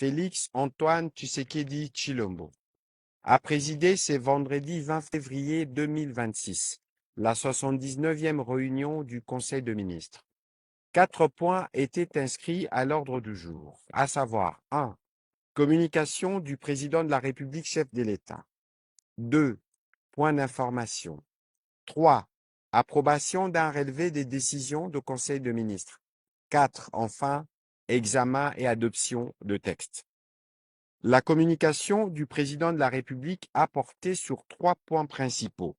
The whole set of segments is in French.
Félix Antoine Tshisekedi Tshilombo a présidé ce vendredi 20 février 2026 la 79e réunion du Conseil de ministres. 4 points étaient inscrits à l'ordre du jour, à savoir 1. Communication du président de la République chef de l'État. 2. Point d'information. 3. Approbation d'un relevé des décisions du Conseil de ministres. 4. Enfin, examen et adoption de textes. La communication du président de la République a porté sur 3 points principaux,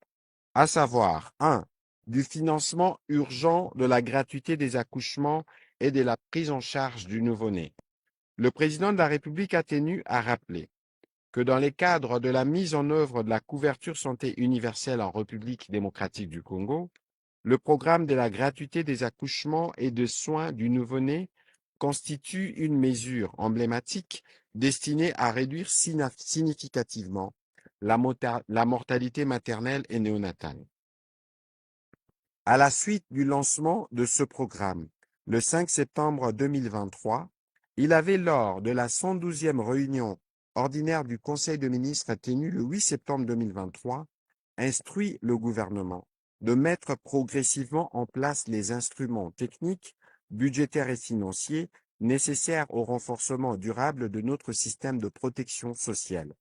à savoir 1. Du financement urgent de la gratuité des accouchements et de la prise en charge du nouveau-né. Le président de la République a tenu à rappeler que dans les cadres de la mise en œuvre de la couverture santé universelle en République démocratique du Congo, le programme de la gratuité des accouchements et de soins du nouveau-né constitue une mesure emblématique destinée à réduire significativement la mortalité maternelle et néonatale. À la suite du lancement de ce programme, le 5 septembre 2023, il avait, lors de la 112e réunion ordinaire du Conseil de ministres tenue le 8 septembre 2023, instruit le gouvernement de mettre progressivement en place les instruments techniques, budgétaires et financiers nécessaires au renforcement durable de notre système de protection sociale.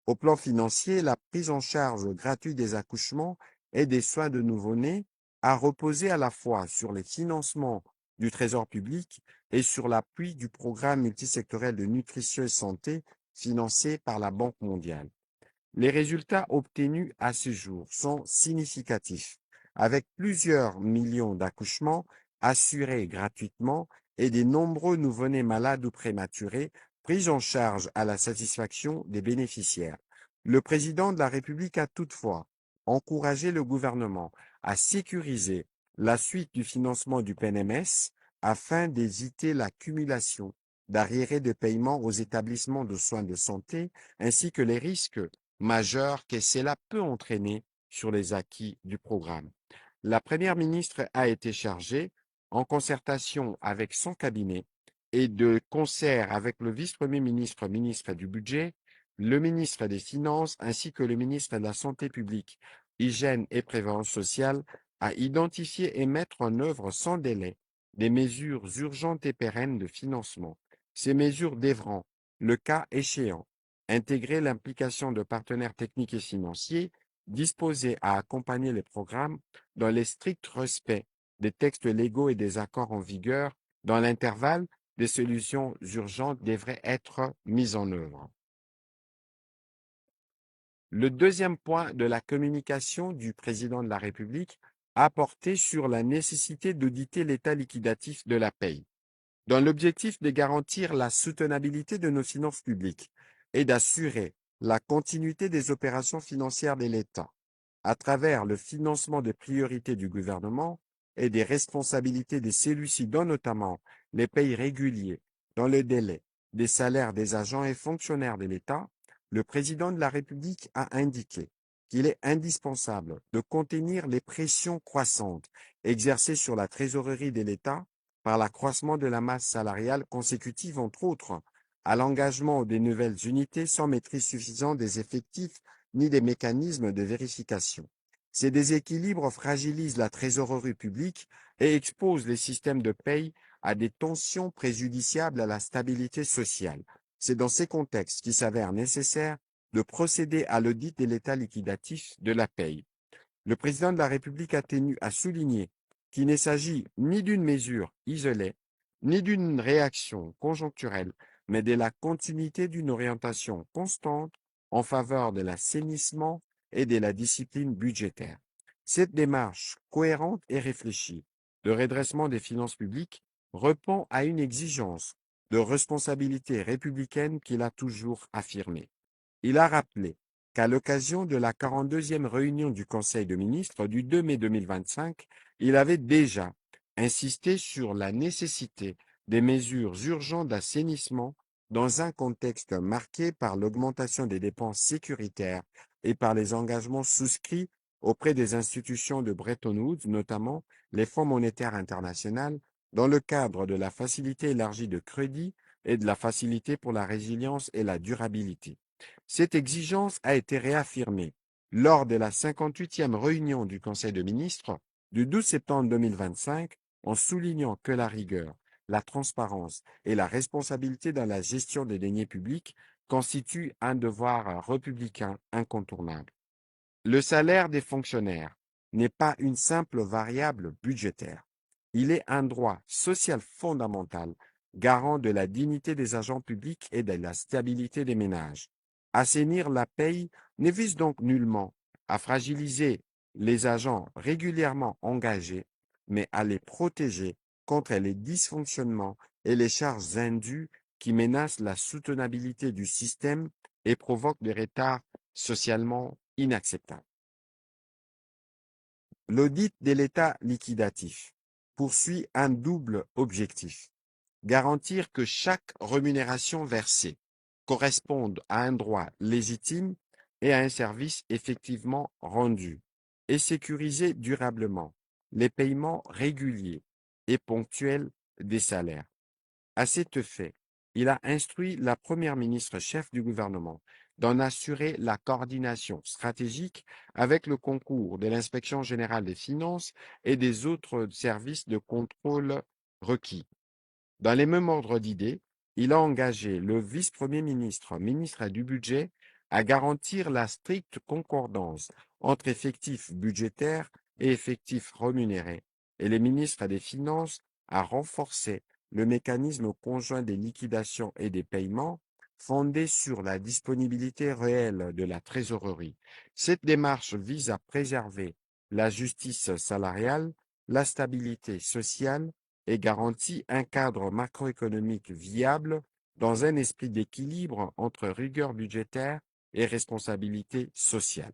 Au plan financier, la prise en charge gratuite des accouchements et des soins de nouveau-nés a reposé à la fois sur les financements du Trésor public et sur l'appui du programme multisectoriel de nutrition et santé financé par la Banque mondiale. Les résultats obtenus à ce jour sont significatifs, avec plusieurs millions d'accouchements assurés gratuitement et de nombreux nouveau-nés malades ou prématurés pris en charge à la satisfaction des bénéficiaires. Le président de la République a toutefois encouragé le gouvernement à sécuriser la suite du financement du PNMS afin d'éviter l'accumulation d'arriérés de paiement aux établissements de soins de santé ainsi que les risques majeurs que cela peut entraîner sur les acquis du programme. La Première ministre a été chargée, en concertation avec son cabinet et de concert avec le vice-premier ministre, ministre du Budget, le ministre des Finances ainsi que le ministre de la Santé publique, Hygiène et Prévoyance sociale, à identifier et mettre en œuvre sans délai des mesures urgentes et pérennes de financement. Ces mesures devront, le cas échéant, intégrer l'implication de partenaires techniques et financiers disposés à accompagner les programmes dans le strict respect des textes légaux et des accords en vigueur. Dans l'intervalle, des solutions urgentes devraient être mises en œuvre. Le deuxième point de la communication du président de la République a porté sur la nécessité d'auditer l'état liquidatif de la paie, dans l'objectif de garantir la soutenabilité de nos finances publiques et d'assurer la continuité des opérations financières de l'État, à travers le financement des priorités du gouvernement et des responsabilités de celui-ci, dont notamment les paies réguliers dans le délai des salaires des agents et fonctionnaires de l'État. Le président de la République a indiqué qu'il est indispensable de contenir les pressions croissantes exercées sur la trésorerie de l'État par l'accroissement de la masse salariale consécutive, entre autres, à l'engagement des nouvelles unités sans maîtrise suffisante des effectifs ni des mécanismes de vérification. Ces déséquilibres fragilisent la trésorerie publique et exposent les systèmes de paie à des tensions préjudiciables à la stabilité sociale. C'est dans ces contextes qu'il s'avère nécessaire de procéder à l'audit de l'état liquidatif de la paie. Le président de la République a tenu à souligner qu'il ne s'agit ni d'une mesure isolée, ni d'une réaction conjoncturelle, mais de la continuité d'une orientation constante en faveur de l'assainissement et de la discipline budgétaire. Cette démarche cohérente et réfléchie de redressement des finances publiques répond à une exigence de responsabilité républicaine qu'il a toujours affirmée. Il a rappelé qu'à l'occasion de la 42e réunion du Conseil de ministres du 2 mai 2025, il avait déjà insisté sur la nécessité des mesures urgentes d'assainissement dans un contexte marqué par l'augmentation des dépenses sécuritaires et par les engagements souscrits auprès des institutions de Bretton Woods, notamment les Fonds monétaires internationaux, dans le cadre de la facilité élargie de crédit et de la facilité pour la résilience et la durabilité. Cette exigence a été réaffirmée lors de la 58e réunion du Conseil de ministres du 12 septembre 2025 en soulignant que la rigueur, la transparence et la responsabilité dans la gestion des deniers publics constituent un devoir républicain incontournable. Le salaire des fonctionnaires n'est pas une simple variable budgétaire. Il est un droit social fondamental, garant de la dignité des agents publics et de la stabilité des ménages. Assainir la paye ne vise donc nullement à fragiliser les agents régulièrement engagés, mais à les protéger contre les dysfonctionnements et les charges indues qui menacent la soutenabilité du système et provoquent des retards socialement inacceptable. L'audit de l'État liquidatif poursuit un double objectif. Garantir que chaque rémunération versée corresponde à un droit légitime et à un service effectivement rendu, et sécuriser durablement les paiements réguliers et ponctuels des salaires. À cet effet, il a instruit la Première ministre chef du gouvernement d'en assurer la coordination stratégique avec le concours de l'Inspection générale des finances et des autres services de contrôle requis. Dans les mêmes ordres d'idées, il a engagé le vice-premier ministre, ministre du Budget, à garantir la stricte concordance entre effectifs budgétaires et effectifs rémunérés, et les ministres des Finances à renforcer le mécanisme conjoint des liquidations et des paiements fondé sur la disponibilité réelle de la trésorerie. Cette démarche vise à préserver la justice salariale, la stabilité sociale et garantit un cadre macroéconomique viable dans un esprit d'équilibre entre rigueur budgétaire et responsabilité sociale.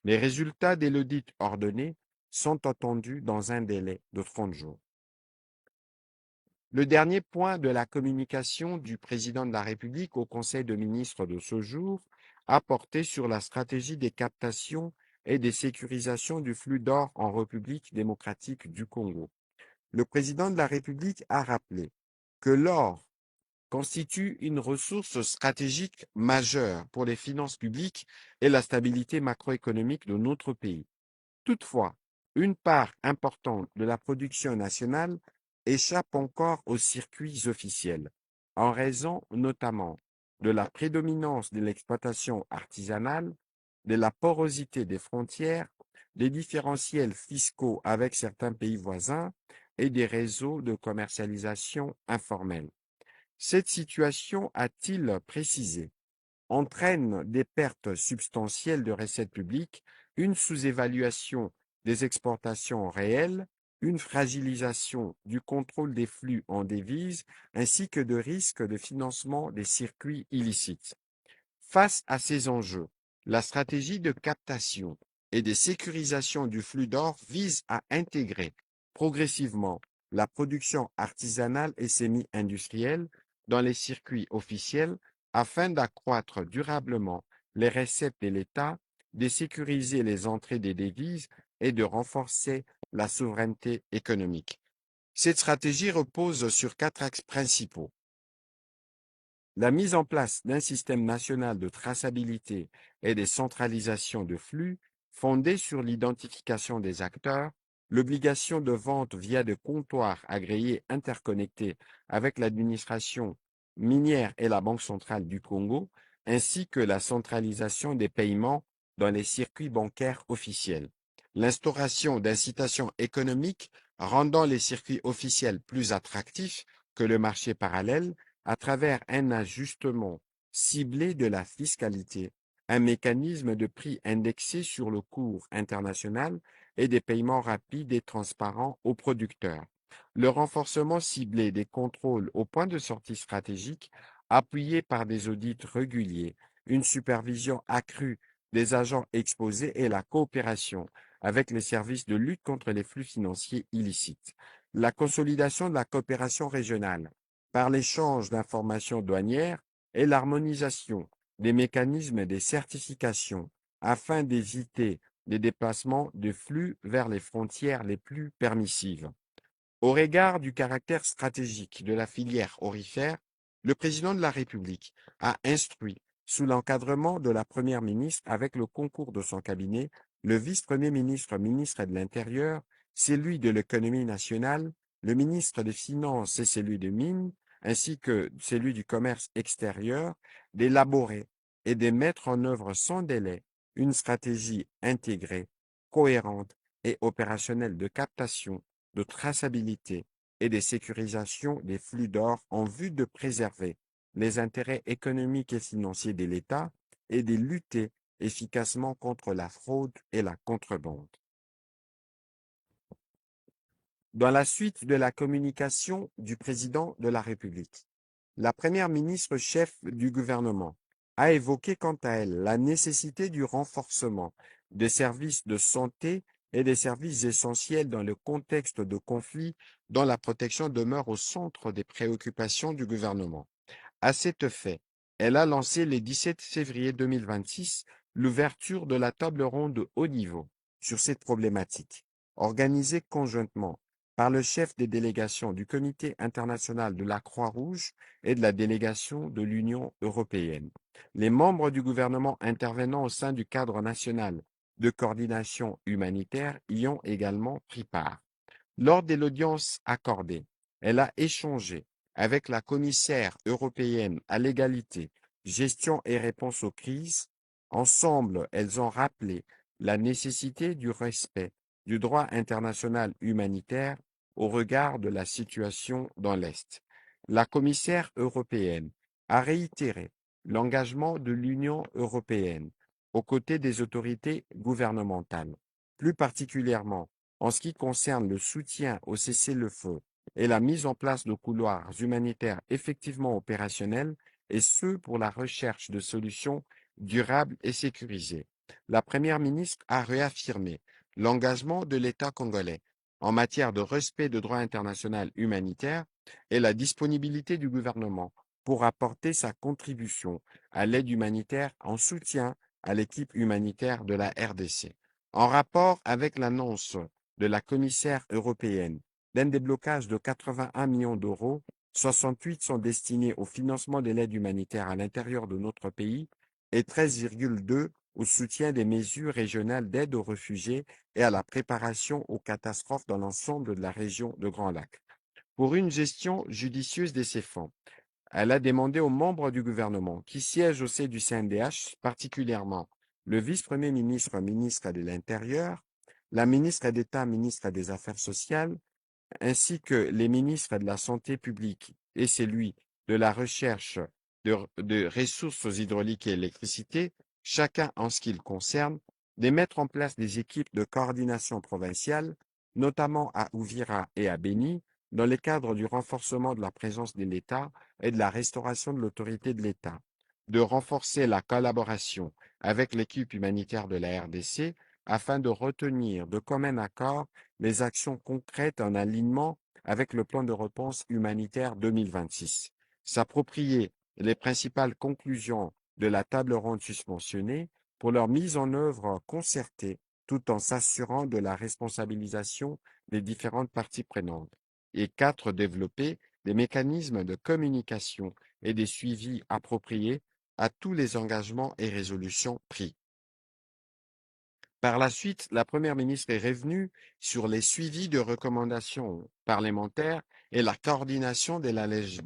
Les résultats de l'audit ordonné sont attendus dans un délai de 30 jours. Le dernier point de la communication du président de la République au Conseil de ministres de ce jour a porté sur la stratégie des captations et des sécurisations du flux d'or en République démocratique du Congo. Le président de la République a rappelé que l'or constitue une ressource stratégique majeure pour les finances publiques et la stabilité macroéconomique de notre pays. Toutefois, une part importante de la production nationale échappe encore aux circuits officiels, en raison notamment de la prédominance de l'exploitation artisanale, de la porosité des frontières, des différentiels fiscaux avec certains pays voisins et des réseaux de commercialisation informels. Cette situation, a-t-il précisé, entraîne des pertes substantielles de recettes publiques, une sous-évaluation des exportations réelles, une fragilisation du contrôle des flux en devises, ainsi que de risques de financement des circuits illicites. Face à ces enjeux, la stratégie de captation et de sécurisation du flux d'or vise à intégrer progressivement la production artisanale et semi-industrielle dans les circuits officiels afin d'accroître durablement les recettes de l'État, de sécuriser les entrées des devises et de renforcer la souveraineté économique. Cette stratégie repose sur 4 axes principaux. La mise en place d'un système national de traçabilité et de centralisation de flux fondé sur l'identification des acteurs, l'obligation de vente via des comptoirs agréés interconnectés avec l'administration minière et la Banque centrale du Congo, ainsi que la centralisation des paiements dans les circuits bancaires officiels. L'instauration d'incitations économiques rendant les circuits officiels plus attractifs que le marché parallèle à travers un ajustement ciblé de la fiscalité, un mécanisme de prix indexé sur le cours international et des paiements rapides et transparents aux producteurs. Le renforcement ciblé des contrôles au point de sortie stratégique, appuyé par des audits réguliers, une supervision accrue des agents exposés et la coopération avec les services de lutte contre les flux financiers illicites. La consolidation de la coopération régionale par l'échange d'informations douanières et l'harmonisation des mécanismes des certifications afin d'éviter les déplacements de flux vers les frontières les plus permissives. Au regard du caractère stratégique de la filière aurifère, Le président de la République a instruit, sous l'encadrement de la Première ministre avec le concours de son cabinet, le vice-premier ministre, ministre de l'Intérieur, celui de l'économie nationale, le ministre des Finances et celui des Mines, ainsi que celui du commerce extérieur, d'élaborer et de mettre en œuvre sans délai une stratégie intégrée, cohérente et opérationnelle de captation, de traçabilité et de sécurisation des flux d'or en vue de préserver les intérêts économiques et financiers de l'État et de lutter efficacement contre la fraude et la contrebande. Dans la suite de la communication du président de la République, la première ministre chef du gouvernement a évoqué quant à elle la nécessité du renforcement des services de santé et des services essentiels dans le contexte de conflit dont la protection demeure au centre des préoccupations du gouvernement. À cet effet, elle a lancé le 17 février 2026 l'ouverture de la table ronde de haut niveau sur cette problématique, organisée conjointement par le chef des délégations du Comité international de la Croix-Rouge et de la délégation de l'Union européenne. Les membres du gouvernement intervenant au sein du cadre national de coordination humanitaire y ont également pris part. Lors de l'audience accordée, elle a échangé avec la commissaire européenne à l'égalité, gestion et réponse aux crises. Ensemble, elles ont rappelé la nécessité du respect du droit international humanitaire au regard de la situation dans l'Est. La commissaire européenne a réitéré l'engagement de l'Union européenne aux côtés des autorités gouvernementales, plus particulièrement en ce qui concerne le soutien au cessez-le-feu et la mise en place de couloirs humanitaires effectivement opérationnels, et ce pour la recherche de solutions durables et sécurisées. La Première ministre a réaffirmé l'engagement de l'État congolais en matière de respect de droit international humanitaire et la disponibilité du gouvernement pour apporter sa contribution à l'aide humanitaire en soutien à l'équipe humanitaire de la RDC. En rapport avec l'annonce de la commissaire européenne d'un déblocage de 81 millions d'euros, 68 sont destinés au financement de l'aide humanitaire à l'intérieur de notre pays et 13,2 au soutien des mesures régionales d'aide aux réfugiés et à la préparation aux catastrophes dans l'ensemble de la région de Grand Lac. Pour une gestion judicieuse de ces fonds, elle a demandé aux membres du gouvernement qui siègent au sein du CNDH, particulièrement le vice-premier ministre, ministre de l'Intérieur, la ministre d'État, ministre des Affaires sociales, ainsi que les ministres de la Santé publique et celui de la Recherche de ressources hydrauliques et électricité, chacun en ce qui le concerne, de mettre en place des équipes de coordination provinciale, notamment à Ouvira et à Béni, dans le cadre du renforcement de la présence de l'État et de la restauration de l'autorité de l'État, de renforcer la collaboration avec l'équipe humanitaire de la RDC afin de retenir de commun accord les actions concrètes en alignement avec le plan de réponse humanitaire 2026. S'approprier les principales conclusions de la table ronde susmentionnée pour leur mise en œuvre concertée tout en s'assurant de la responsabilisation des différentes parties prenantes. Et 4. Développer des mécanismes de communication et des suivis appropriés à tous les engagements et résolutions pris. Par la suite, la Première ministre est revenue sur les suivis de recommandations parlementaires et la coordination de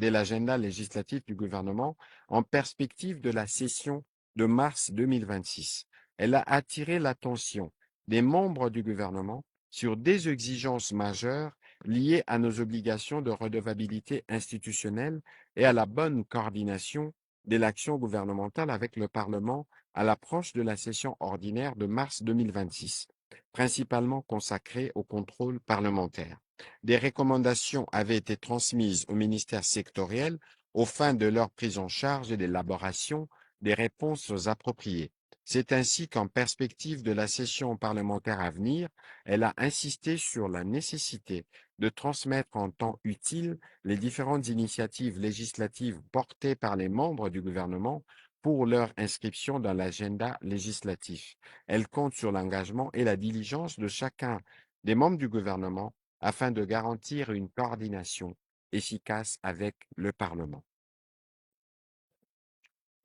l'agenda législatif du gouvernement en perspective de la session de mars 2026. Elle a attiré l'attention des membres du gouvernement sur des exigences majeures liées à nos obligations de redevabilité institutionnelle et à la bonne coordination de l'action gouvernementale avec le Parlement à l'approche de la session ordinaire de mars 2026, principalement consacrée au contrôle parlementaire. Des recommandations avaient été transmises aux ministères sectoriels aux fins de leur prise en charge et d'élaboration des réponses appropriées. C'est ainsi qu'en perspective de la session parlementaire à venir, elle a insisté sur la nécessité de transmettre en temps utile les différentes initiatives législatives portées par les membres du gouvernement pour leur inscription dans l'agenda législatif. Elle compte sur l'engagement et la diligence de chacun des membres du gouvernement afin de garantir une coordination efficace avec le Parlement.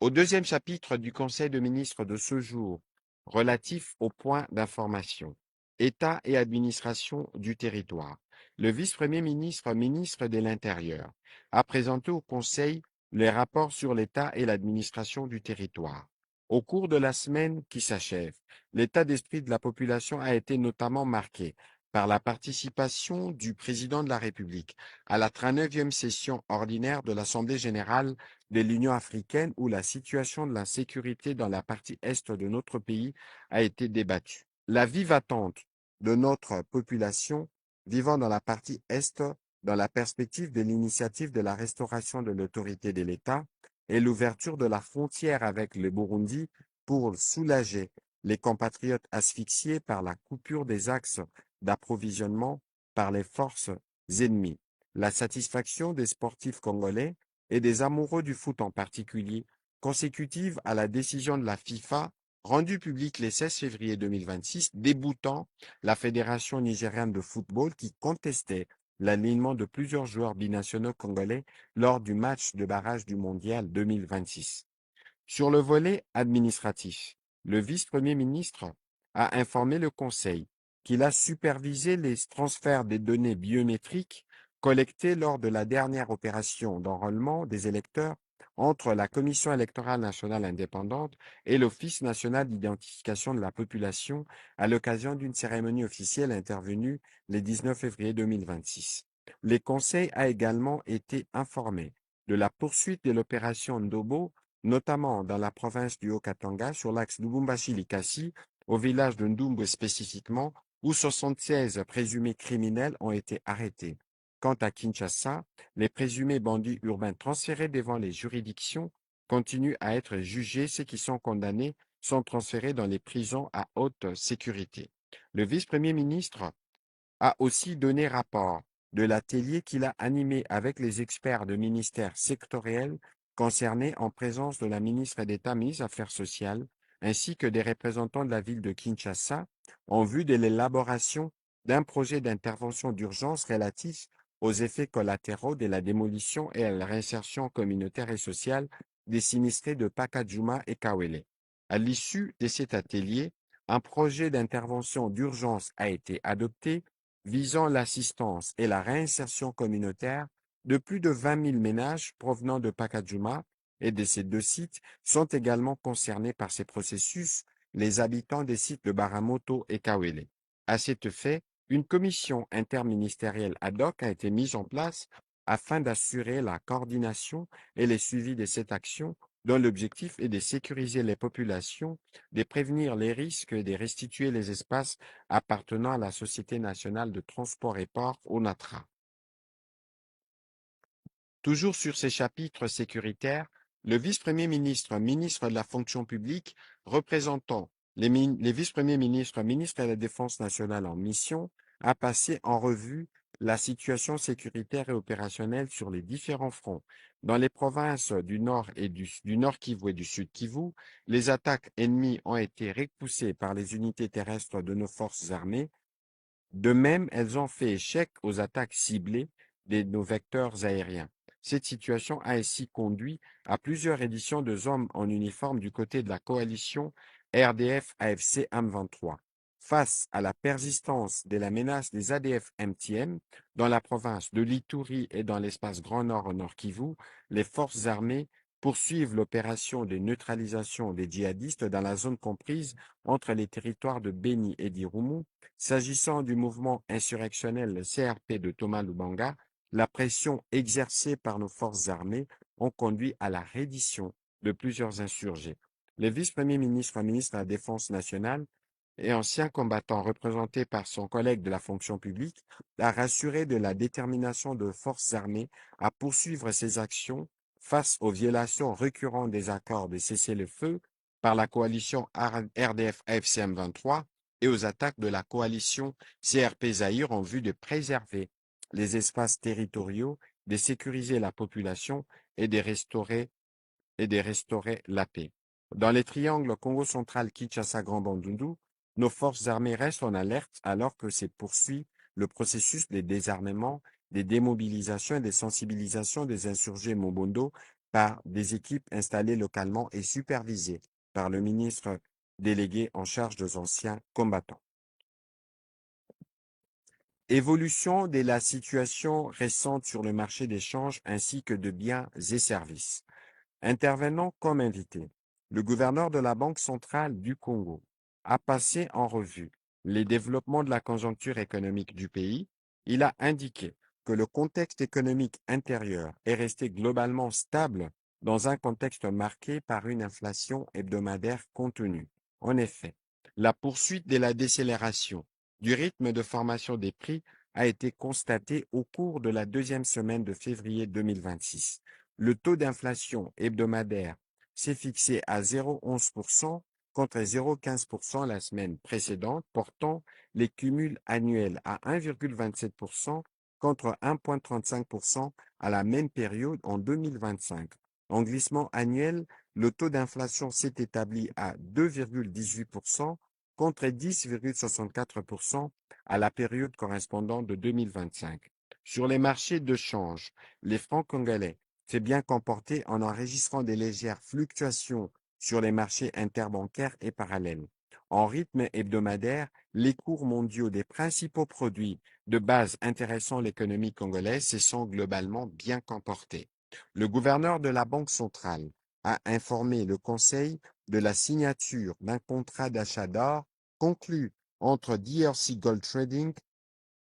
Au deuxième chapitre du Conseil de ministres de ce jour, relatif aux points d'information, État et administration du territoire, le vice-premier ministre, ministre de l'Intérieur, a présenté au Conseil les rapports sur l'État et l'administration du territoire. Au cours de la semaine qui s'achève, l'état d'esprit de la population a été notamment marqué par la participation du président de la République à la 39e session ordinaire de l'Assemblée générale de l'Union africaine où la situation de la sécurité dans la partie est de notre pays a été débattue. La vive attente de notre population vivant dans la partie est, dans la perspective de l'initiative de la restauration de l'autorité de l'État et l'ouverture de la frontière avec le Burundi pour soulager les compatriotes asphyxiés par la coupure des axes d'approvisionnement par les forces ennemies. La satisfaction des sportifs congolais et des amoureux du foot en particulier, consécutive à la décision de la FIFA rendue publique le 16 février 2026, déboutant la Fédération nigériane de football qui contestait l'alignement de plusieurs joueurs binationaux congolais lors du match de barrage du Mondial 2026. Sur le volet administratif, le vice-premier ministre a informé le Conseil qu'il a supervisé les transferts des données biométriques collectées lors de la dernière opération d'enrôlement des électeurs entre la Commission électorale nationale indépendante et l'Office national d'identification de la population à l'occasion d'une cérémonie officielle intervenue le 19 février 2026. Le Conseil a également été informé de la poursuite de l'opération Ndobo notamment dans la province du Haut-Katanga, sur l'axe Lubumbashi-Likasi, au village de Ndumbe spécifiquement, où 76 présumés criminels ont été arrêtés. Quant à Kinshasa, les présumés bandits urbains transférés devant les juridictions continuent à être jugés. Ceux qui sont condamnés sont transférés dans les prisons à haute sécurité. Le vice-premier ministre a aussi donné rapport de l'atelier qu'il a animé avec les experts de ministères sectoriels concernés en présence de la ministre d'État, ministre des Affaires sociales, ainsi que des représentants de la ville de Kinshasa, en vue de l'élaboration d'un projet d'intervention d'urgence relatif aux effets collatéraux de la démolition et à la réinsertion communautaire et sociale des sinistrés de Pakadjouma et Kawele. À l'issue de cet atelier, un projet d'intervention d'urgence a été adopté visant l'assistance et la réinsertion communautaire de plus de 20 000 ménages provenant de Pakadjouma et de ces deux sites sont également concernés par ces processus, les habitants des sites de Baramoto et Kawele. À cet effet, une commission interministérielle ad hoc a été mise en place afin d'assurer la coordination et le suivi de cette action dont l'objectif est de sécuriser les populations, de prévenir les risques et de restituer les espaces appartenant à la Société nationale de transport et ports, ONATRA. Toujours sur ces chapitres sécuritaires, le vice-premier ministre, ministre de la fonction publique, représentant les vice-premiers ministres, ministres de la Défense nationale en mission, a passé en revue la situation sécuritaire et opérationnelle sur les différents fronts. Dans les provinces du Nord et du Nord Kivu et du Sud Kivu, les attaques ennemies ont été repoussées par les unités terrestres de nos forces armées. De même, elles ont fait échec aux attaques ciblées de nos vecteurs aériens. Cette situation a ainsi conduit à plusieurs éditions de hommes en uniforme du côté de la coalition RDF-AFC M23. Face à la persistance de la menace des ADF-MTM dans la province de l'Ituri et dans l'espace Grand Nord au Nord Kivu, les forces armées poursuivent l'opération de neutralisation des djihadistes dans la zone comprise entre les territoires de Beni et d'Irumu. S'agissant du mouvement insurrectionnel CRP de Thomas Lubanga, la pression exercée par nos forces armées ont conduit à la reddition de plusieurs insurgés. Le vice-premier ministre, ministre de la Défense nationale et ancien combattant représenté par son collègue de la fonction publique, a rassuré de la détermination de forces armées à poursuivre ces actions face aux violations récurrentes des accords de cessez-le-feu par la coalition RDF-AFCM 23 et aux attaques de la coalition CRP Zaïre en vue de préserver les espaces territoriaux, de sécuriser la population et de restaurer la paix. Dans les triangles Congo central, Kinshasa, Grand Bandundu, nos forces armées restent en alerte alors que se poursuit le processus de désarmement, des démobilisations et des sensibilisations des insurgés Mobondo par des équipes installées localement et supervisées par le ministre délégué en charge des anciens combattants. Évolution de la situation récente sur le marché des changes ainsi que de biens et services. Intervenant comme invité, le gouverneur de la Banque centrale du Congo a passé en revue les développements de la conjoncture économique du pays. Il a indiqué que le contexte économique intérieur est resté globalement stable dans un contexte marqué par une inflation hebdomadaire contenue. En effet, la poursuite de la décélération du rythme de formation des prix a été constatée au cours de la deuxième semaine de février 2026. Le taux d'inflation hebdomadaire s'est fixé à 0,11% contre 0,15% la semaine précédente, portant les cumuls annuels à 1,27% contre 1,35% à la même période en 2025. En glissement annuel, le taux d'inflation s'est établi à 2,18% contre 10,64% à la période correspondante de 2025. Sur les marchés de change, les francs congolais s'est bien comporté en enregistrant des légères fluctuations sur les marchés interbancaires et parallèles. En rythme hebdomadaire, les cours mondiaux des principaux produits de base intéressant l'économie congolaise se sont globalement bien comportés. Le gouverneur de la Banque centrale a informé le Conseil de la signature d'un contrat d'achat d'or conclu entre DRC Gold Trading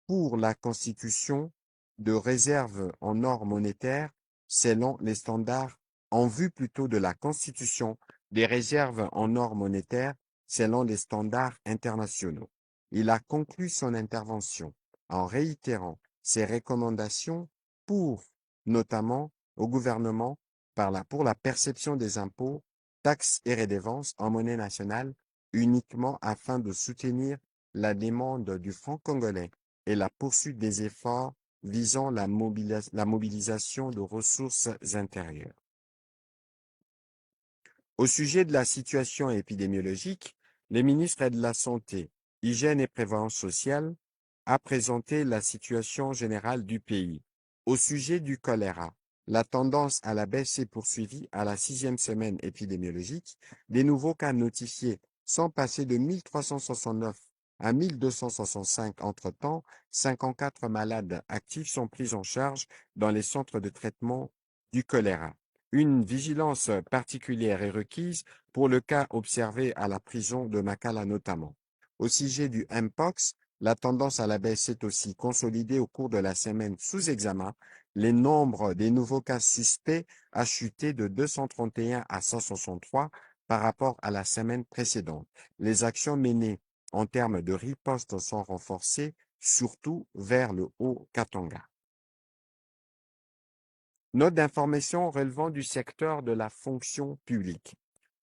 pour la constitution de réserves en or monétaire selon les standards en vue plutôt de la constitution des réserves en or monétaire selon les standards internationaux. Il a conclu son intervention en réitérant ses recommandations pour, notamment, au gouvernement pour la perception des impôts, taxes et redevances en monnaie nationale uniquement afin de soutenir la demande du franc congolais et la poursuite des efforts visant la mobilisation de ressources intérieures. Au sujet de la situation épidémiologique, les ministres de la Santé, Hygiène et Prévoyance sociale a présenté la situation générale du pays. Au sujet du choléra, la tendance à la baisse s'est poursuivie à la 6e semaine épidémiologique. Des nouveaux cas notifiés sont passés de 1369 à 1265 entre-temps. 54 malades actifs sont pris en charge dans les centres de traitement du choléra. Une vigilance particulière est requise pour le cas observé à la prison de Makala notamment. Au sujet du Mpox, la tendance à la baisse s'est aussi consolidée au cours de la semaine sous examen. Les nombres des nouveaux cas suspects a chuté de 231 à 163 par rapport à la semaine précédente. Les actions menées en termes de riposte sont renforcées, surtout vers le Haut-Katanga. Note d'information relevant du secteur de la fonction publique.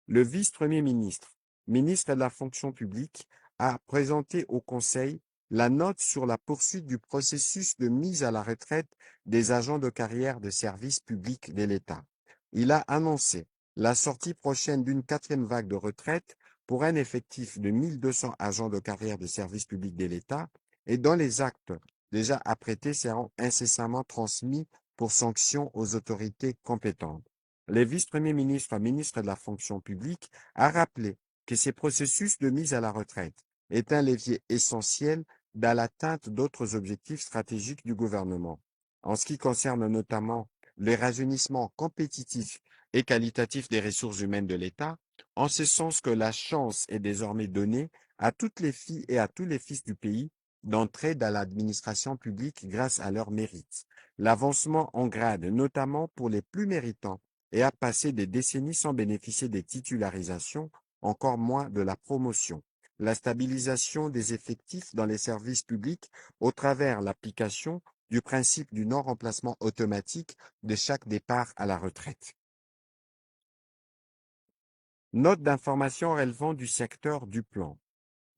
Le vice-premier ministre, ministre de la fonction publique, a présenté au Conseil la note sur la poursuite du processus de mise à la retraite des agents de carrière de services publics de l'État. Il a annoncé la sortie prochaine d'une 4e vague de retraite pour un effectif de 1200 agents de carrière de services publics de l'État et dont les actes déjà apprêtés seront incessamment transmis pour sanction aux autorités compétentes. Le vice-premier ministre, ministre de la fonction publique, a rappelé que ces processus de mise à la retraite est un levier essentiel dans l'atteinte d'autres objectifs stratégiques du gouvernement. En ce qui concerne notamment le rajeunissement compétitif et qualitatif des ressources humaines de l'État, en ce sens que la chance est désormais donnée à toutes les filles et à tous les fils du pays d'entrer dans l'administration publique grâce à leurs mérites. L'avancement en grade, notamment pour les plus méritants, et a passé des décennies sans bénéficier des titularisations, encore moins de la promotion. La stabilisation des effectifs dans les services publics au travers l'application du principe du non-remplacement automatique de chaque départ à la retraite. Note d'information relevant du secteur du plan.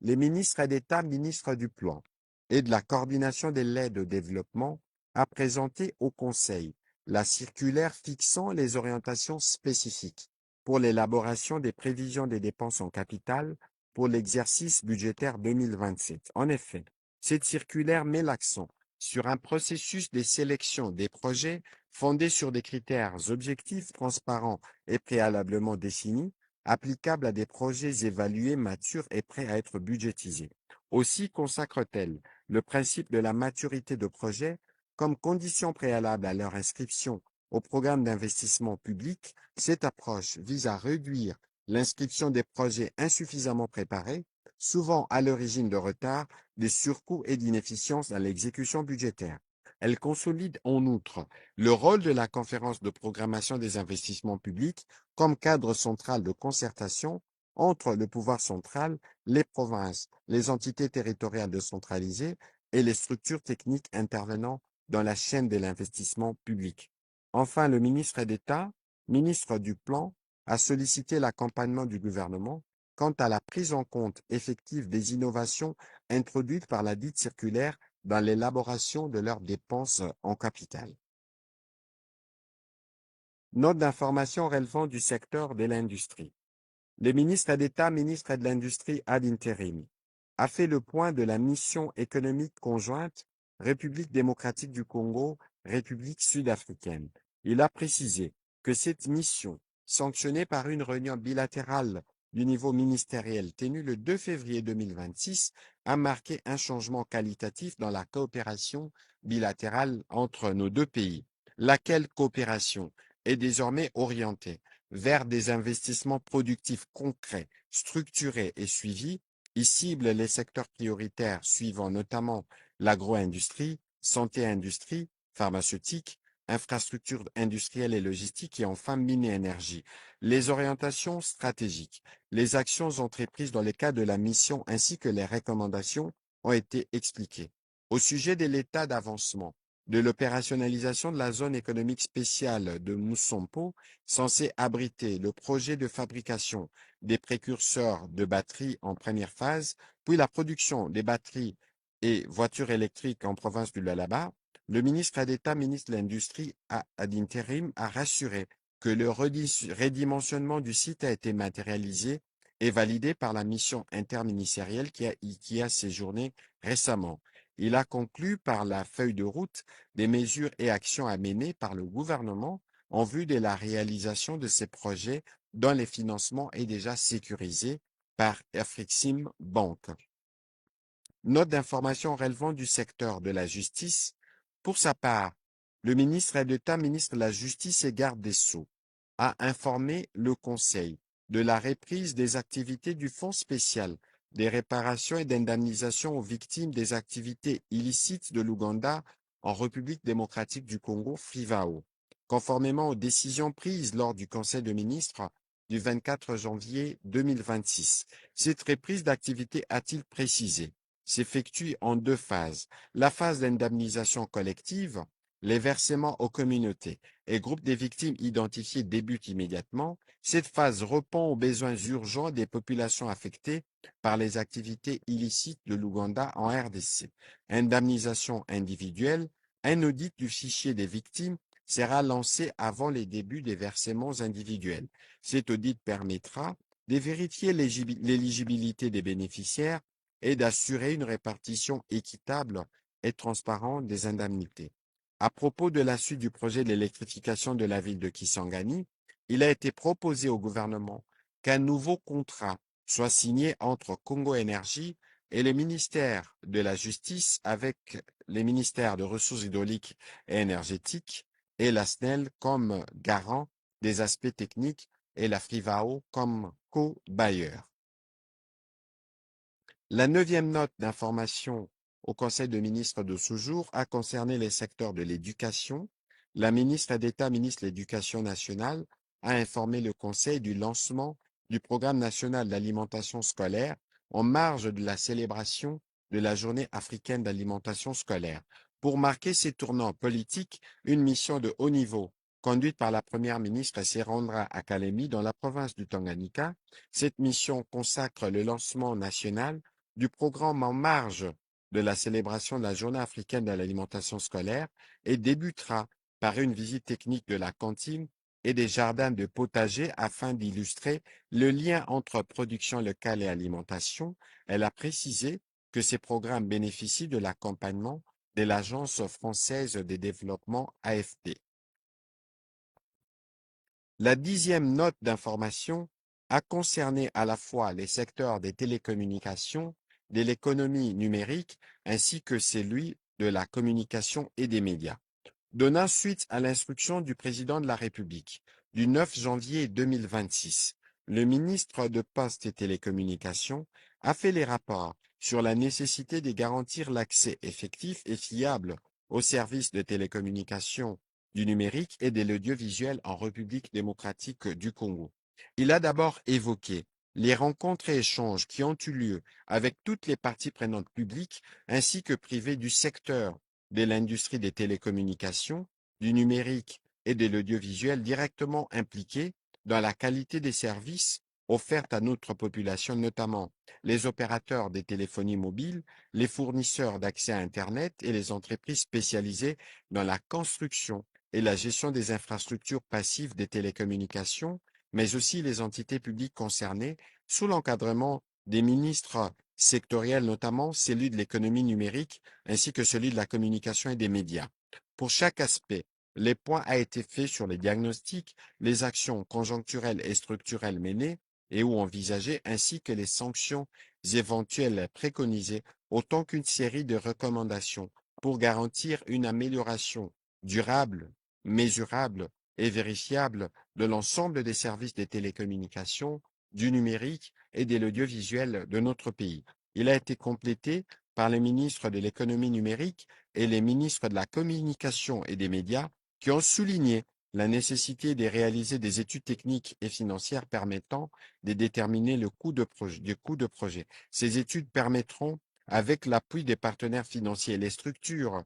Les ministres d'État, ministres du Plan et de la coordination de l'aide au développement a présenté au Conseil la circulaire fixant les orientations spécifiques pour l'élaboration des prévisions des dépenses en capital pour l'exercice budgétaire 2027. En effet, cette circulaire met l'accent sur un processus de sélection des projets fondé sur des critères objectifs, transparents et préalablement définis, applicables à des projets évalués, matures et prêts à être budgétisés. Aussi consacre-t-elle le principe de la maturité de projet comme condition préalable à leur inscription au programme d'investissement public. Cette approche vise à réduire l'inscription des projets insuffisamment préparés, souvent à l'origine de retard, de surcoûts et d'inefficience dans l'exécution budgétaire. Elle consolide en outre le rôle de la conférence de programmation des investissements publics comme cadre central de concertation entre le pouvoir central, les provinces, les entités territoriales décentralisées et les structures techniques intervenant dans la chaîne de l'investissement public. Enfin, le ministre d'État, ministre du Plan, a sollicité l'accompagnement du gouvernement quant à la prise en compte effective des innovations introduites par la dite circulaire dans l'élaboration de leurs dépenses en capital. Note d'information relevant du secteur de l'industrie. Le ministre d'État, ministre de l'Industrie ad interim, a fait le point de la mission économique conjointe République démocratique du Congo, République sud-africaine. Il a précisé que cette mission, sanctionnée par une réunion bilatérale du niveau ministériel tenue le 2 février 2026, a marqué un changement qualitatif dans la coopération bilatérale entre nos deux pays, laquelle coopération est désormais orientée vers des investissements productifs concrets, structurés et suivis. Ils ciblent les secteurs prioritaires suivant notamment l'agro-industrie, santé-industrie, pharmaceutique, infrastructures industrielles et logistiques et enfin mine-énergie. Les orientations stratégiques, les actions entreprises dans le cadre de la mission ainsi que les recommandations ont été expliquées. Au sujet de l'état d'avancement de l'opérationnalisation de la zone économique spéciale de Moussompo, censé abriter le projet de fabrication des précurseurs de batteries en première phase, puis la production des batteries et voitures électriques en province du Lualaba, le ministre d'État, ministre de l'Industrie ad interim, a rassuré que le redimensionnement du site a été matérialisé et validé par la mission interministérielle qui a séjourné récemment. Il a conclu par la feuille de route des mesures et actions à mener par le gouvernement en vue de la réalisation de ces projets dont les financements est déjà sécurisé par Afrixim Bank. Note d'information relevant du secteur de la justice. Pour sa part, le ministre d'État, ministre de la Justice et garde des Sceaux, a informé le Conseil de la reprise des activités du Fonds spécial des réparations et d'indemnisation aux victimes des activités illicites de l'Ouganda en République démocratique du Congo, FRIVAO, conformément aux décisions prises lors du Conseil de ministres du 24 janvier 2026. Cette reprise d'activité, a-t-il précisé, s'effectue en deux phases. La phase d'indemnisation collective, les versements aux communautés et groupes des victimes identifiés débutent immédiatement. Cette phase répond aux besoins urgents des populations affectées par les activités illicites de l'Ouganda en RDC. Indemnisation individuelle, un audit du fichier des victimes sera lancé avant les débuts des versements individuels. Cet audit permettra de vérifier l'éligibilité des bénéficiaires et d'assurer une répartition équitable et transparente des indemnités. À propos de la suite du projet de l'électrification de la ville de Kisangani, il a été proposé au gouvernement qu'un nouveau contrat soit signé entre Congo Énergie et le ministère de la Justice avec les ministères de Ressources hydrauliques et énergétiques et la SNEL comme garant des aspects techniques et la FRIVAO comme co-bailleur. La 9e note d'information au Conseil de ministres de ce jour a concerné les secteurs de l'éducation. La ministre d'État, ministre de l'Éducation nationale, a informé le Conseil du lancement du Programme national d'alimentation scolaire en marge de la célébration de la Journée africaine d'alimentation scolaire. Pour marquer ces tournants politiques, une mission de haut niveau conduite par la première ministre s'y rendra à Kalemi dans la province du Tanganyika. Cette mission consacre le lancement national du programme en marge de la célébration de la Journée africaine de l'alimentation scolaire et débutera par une visite technique de la cantine et des jardins de potager afin d'illustrer le lien entre production locale et alimentation. Elle a précisé que ces programmes bénéficient de l'accompagnement de l'Agence française de développement AFD. La 10e note d'information a concerné à la fois les secteurs des télécommunications, de l'économie numérique, ainsi que celui de la communication et des médias. Donnant suite à l'instruction du président de la République du 9 janvier 2026, le ministre de Postes et Télécommunications a fait les rapports sur la nécessité de garantir l'accès effectif et fiable aux services de télécommunications, du numérique et de l'audiovisuel en République démocratique du Congo. Il a d'abord évoqué les rencontres et échanges qui ont eu lieu avec toutes les parties prenantes publiques ainsi que privées du secteur de l'industrie des télécommunications, du numérique et de l'audiovisuel directement impliqués dans la qualité des services offerts à notre population, notamment les opérateurs des téléphonies mobiles, les fournisseurs d'accès à Internet et les entreprises spécialisées dans la construction et la gestion des infrastructures passives des télécommunications, mais aussi les entités publiques concernées sous l'encadrement des ministres sectoriels, notamment celui de l'économie numérique ainsi que celui de la communication et des médias. Pour chaque aspect, les points a été fait sur les diagnostics, les actions conjoncturelles et structurelles menées et ou envisagées, ainsi que les sanctions éventuelles préconisées, autant qu'une série de recommandations pour garantir une amélioration durable, mesurable et vérifiable de l'ensemble des services des télécommunications, du numérique et de l'audiovisuel de notre pays. Il a été complété par les ministres de l'économie numérique et les ministres de la communication et des médias qui ont souligné la nécessité de réaliser des études techniques et financières permettant de déterminer le coût de projet. Ces études permettront, avec l'appui des partenaires financiers et les structures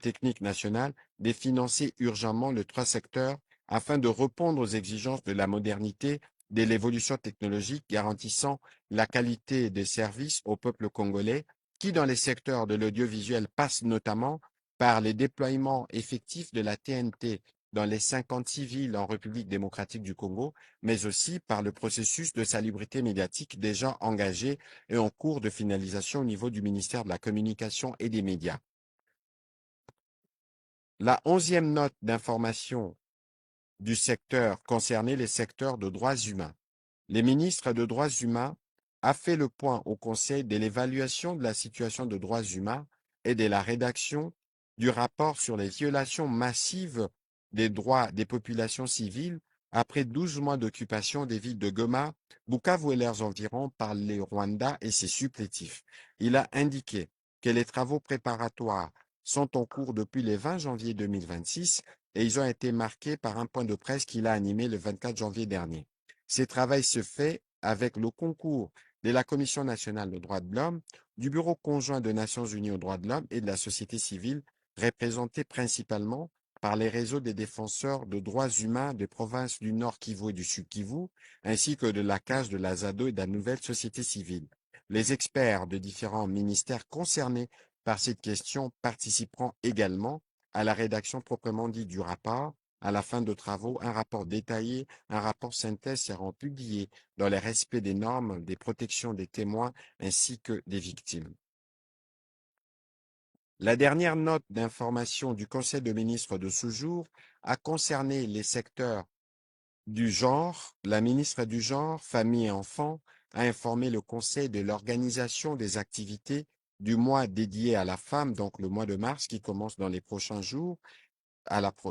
techniques nationales, de financer urgemment les trois secteurs afin de répondre aux exigences de la modernité, de l'évolution technologique garantissant la qualité des services au peuple congolais qui, dans les secteurs de l'audiovisuel, passe notamment par les déploiements effectifs de la TNT dans les 56 villes en République démocratique du Congo, mais aussi par le processus de salubrité médiatique déjà engagé et en cours de finalisation au niveau du ministère de la Communication et des Médias. La 11e note d'information du secteur concernait les secteurs de droits humains. Les ministres de droits humains a fait le point au Conseil de l'évaluation de la situation de droits humains et de la rédaction du rapport sur les violations massives des droits des populations civiles après 12 mois d'occupation des villes de Goma, Bukavu et leurs environs par les Rwandais et ses supplétifs. Il a indiqué que les travaux préparatoires sont en cours depuis le 20 janvier 2026 et ils ont été marqués par un point de presse qu'il a animé le 24 janvier dernier. Ce travail se fait avec le concours de la Commission nationale des droits de l'homme, du Bureau conjoint des Nations unies aux droits de l'homme et de la société civile, représentés principalement par les réseaux des défenseurs de droits humains des provinces du Nord Kivu et du Sud Kivu, ainsi que de la CAJ, de la ZADO et de la nouvelle société civile. Les experts de différents ministères concernés par cette question participeront également à la rédaction proprement dite du rapport. À la fin de travaux, un rapport détaillé, un rapport synthèse sera publié dans le respect des normes des protections des témoins ainsi que des victimes. La dernière note d'information du Conseil de ministres de ce jour a concerné les secteurs du genre. La ministre du Genre, Famille et Enfants a informé le Conseil de l'organisation des activités du mois dédié à la femme, donc le mois de mars qui commence dans les prochains jours,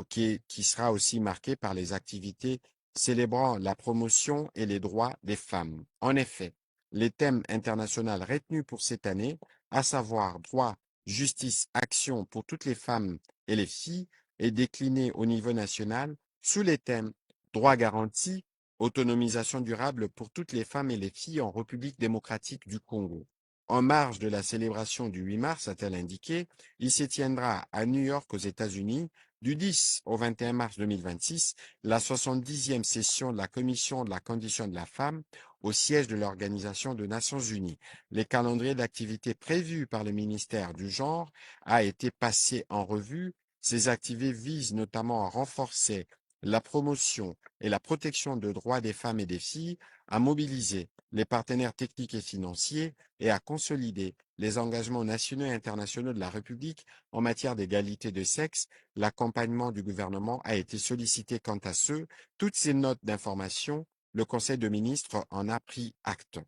qui sera aussi marqué par les activités célébrant la promotion et les droits des femmes. En effet, les thèmes internationaux retenus pour cette année, à savoir droit, justice, action pour toutes les femmes et les filles, est décliné au niveau national sous les thèmes droits garantis, autonomisation durable pour toutes les femmes et les filles en République démocratique du Congo. En marge de la célébration du 8 mars, a-t-elle indiqué, il se tiendra à New York aux États-Unis du 10 au 21 mars 2026, la 70e session de la Commission de la condition de la femme au siège de l'Organisation des Nations Unies. Les calendriers d'activités prévus par le ministère du Genre a été passé en revue. Ces activités visent notamment à renforcer la promotion et la protection des droits des femmes et des filles, à mobiliser les partenaires techniques et financiers et à consolider les engagements nationaux et internationaux de la République en matière d'égalité de sexe. L'accompagnement du gouvernement a été sollicité quant à toutes ces notes d'information. Le Conseil de ministres en a pris acte.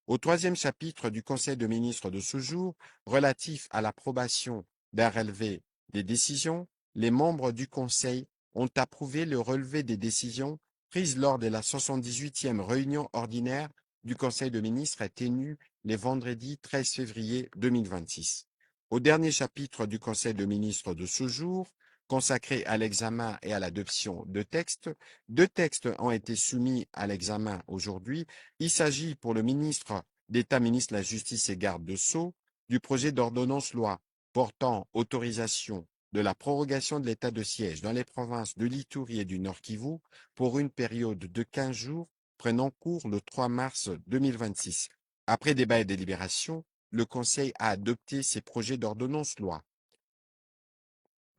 Au troisième chapitre du Conseil de ministres de ce jour, relatif à l'approbation d'un relevé des décisions, les membres du Conseil ont approuvé le relevé des décisions prises lors de la 78e réunion ordinaire du Conseil de ministres tenue les vendredis 13 février 2026. Au dernier chapitre du Conseil de ministres de ce jour, consacré à l'examen et à l'adoption de textes, deux textes ont été soumis à l'examen aujourd'hui. Il s'agit pour le ministre d'État, ministre de la Justice et garde de Sceaux, du projet d'ordonnance-loi portant autorisation de la prorogation de l'état de siège dans les provinces de l'Ituri et du Nord Kivu pour une période de 15 jours prenant cours le 3 mars 2026. Après débat et délibération, le Conseil a adopté ces projets d'ordonnance-loi.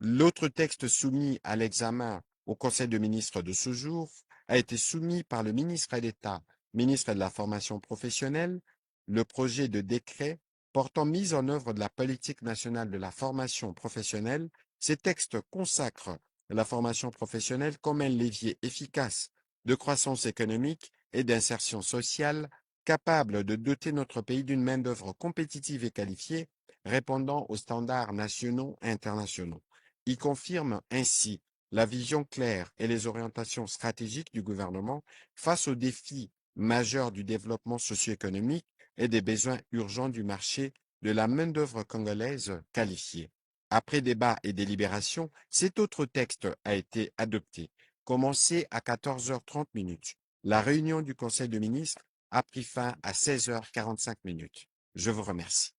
L'autre texte soumis à l'examen au Conseil de ministres de ce jour a été soumis par le ministre d'État, ministre de la Formation professionnelle, le projet de décret portant mise en œuvre de la politique nationale de la formation professionnelle. Ces textes consacrent la formation professionnelle comme un levier efficace de croissance économique et d'insertion sociale, capable de doter notre pays d'une main-d'œuvre compétitive et qualifiée, répondant aux standards nationaux et internationaux. Il confirme ainsi la vision claire et les orientations stratégiques du gouvernement face aux défis majeurs du développement socio-économique et des besoins urgents du marché de la main-d'œuvre congolaise qualifiée. Après débat et délibération, cet autre texte a été adopté. Commencé à 14h30. La réunion du Conseil de ministres a pris fin à 16h45. Je vous remercie.